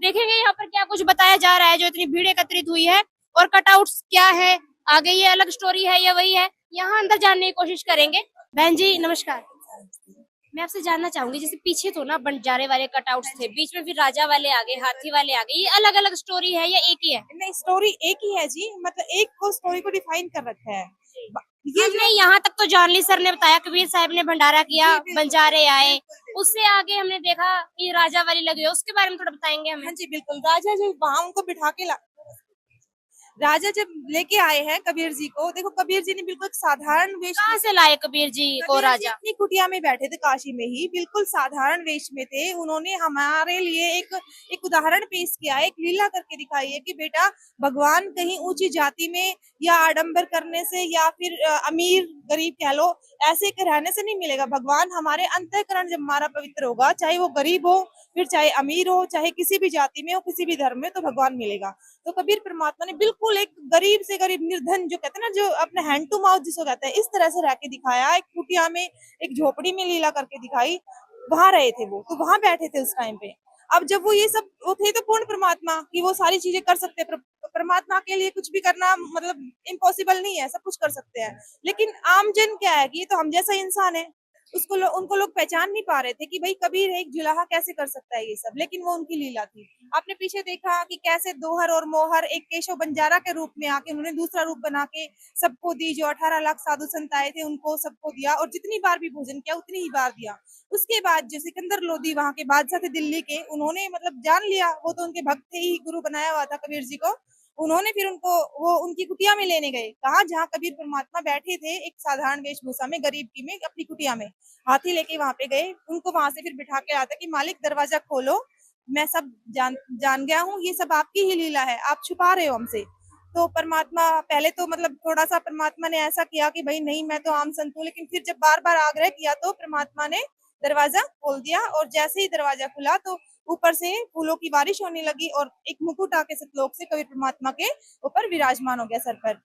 देखेंगे यहाँ पर क्या कुछ बताया जा रहा है जो इतनी भीड़ एकत्रित हुई है, और कटआउट्स क्या है, आगे ये अलग स्टोरी है या वही है, यहाँ अंदर जानने की कोशिश करेंगे। बहन जी नमस्कार। मैं आपसे जानना चाहूंगी, जैसे पीछे तो ना बंजारे वाले कटआउट्स थे, बीच में फिर राजा वाले आ गए, हाथी वाले आ गए, ये अलग अलग स्टोरी है या एक ही है? नहीं, स्टोरी एक ही है जी। मतलब एक को स्टोरी को डिफाइन कर रखा है। ये हमने जो यहाँ तक तो जानली सर ने बताया, कबीर साहब ने भंडारा किया, जी बिल्कुल बंजारे आए, बिल्कुल बिल्कुल। उससे आगे हमने देखा कि राजा वाली लगी है, उसके बारे में थोड़ा बताएंगे हमें। हाँ जी बिल्कुल। राजा जो वहां उनको बिठा के राजा जब लेके आए हैं कबीर जी को, देखो कबीर जी ने बिल्कुल एक साधारण वेश कहाँ में, से लाए कबीर जी को कबीर जी राजा? अपनी कुटिया में बैठे थे काशी में ही, बिल्कुल साधारण वेश में थे। उन्होंने हमारे लिए एक उदाहरण पेश किया है, एक लीला करके दिखाई है कि बेटा भगवान कहीं ऊंची जाति में या आडंबर करने से या फिर अमीर गरीब कह लो, ऐसे के रहने से नहीं मिलेगा। भगवान हमारे अंतःकरण जब हमारा पवित्र होगा, चाहे वो गरीब हो, फिर चाहे अमीर हो, चाहे किसी भी जाति में हो, किसी भी धर्म में, तो भगवान मिलेगा। तो कबीर परमात्मा ने बिल्कुल एक गरीब से गरीब निर्धन, जो कहते हैं ना, जो अपने हैंड टू माउथ जिसको कहते हैं, इस तरह से रह के दिखाया। एक कुटिया में, एक झोपड़ी में लीला करके दिखाई। वहां रहे थे वो, तो वहां बैठे थे उस टाइम पे। अब जब वो ये सब, वो थे तो पूर्ण परमात्मा कि वो सारी चीजें कर सकते हैं। परमात्मा के लिए कुछ भी करना मतलब इम्पॉसिबल नहीं है, सब कुछ कर सकते हैं। लेकिन आम जन क्या है कि ये तो हम जैसा इंसान है, उनको लोग पहचान नहीं पा रहे थे कि भाई कबीर एक जुलाहा कैसे कर सकता है ये सब। लेकिन वो उनकी लीला थी। आपने पीछे देखा कि कैसे दोहर और मोहर एक केशव बंजारा के रूप में आके उन्होंने दूसरा रूप बना के सबको दी। जो 18 लाख साधु संत आए थे उनको सबको दिया, और जितनी बार भी भोजन किया उतनी ही बार दिया। उसके बाद जो सिकंदर लोधी वहां के बादशाह थे दिल्ली के, उन्होंने मतलब जान लिया, वो तो उनके भक्त थे ही, गुरु बनाया हुआ था कबीर जी को। उन्होंने फिर उनको वो उनकी कुटिया में लेने गए, कहा जहाँ कबीर परमात्मा बैठे थे एक साधारण वेशभूषा में, गरीब की में, अपनी कुटिया में। हाथी लेके वहां पे गए, उनको वहां से फिर बिठा के आता कि मालिक दरवाजा खोलो, मैं सब जान गया हूँ, ये सब आपकी ही लीला है, आप छुपा रहे हो हमसे। तो परमात्मा पहले तो मतलब थोड़ा सा परमात्मा ने ऐसा किया कि भाई नहीं, मैं तो आम संत हूँ। लेकिन फिर जब बार बार आग्रह किया तो परमात्मा ने दरवाजा खोल दिया, और जैसे ही दरवाजा खुला तो ऊपर से फूलों की बारिश होने लगी, और एक मुकुट आके सतलोक से कबीर परमात्मा के ऊपर विराजमान हो गया सर पर।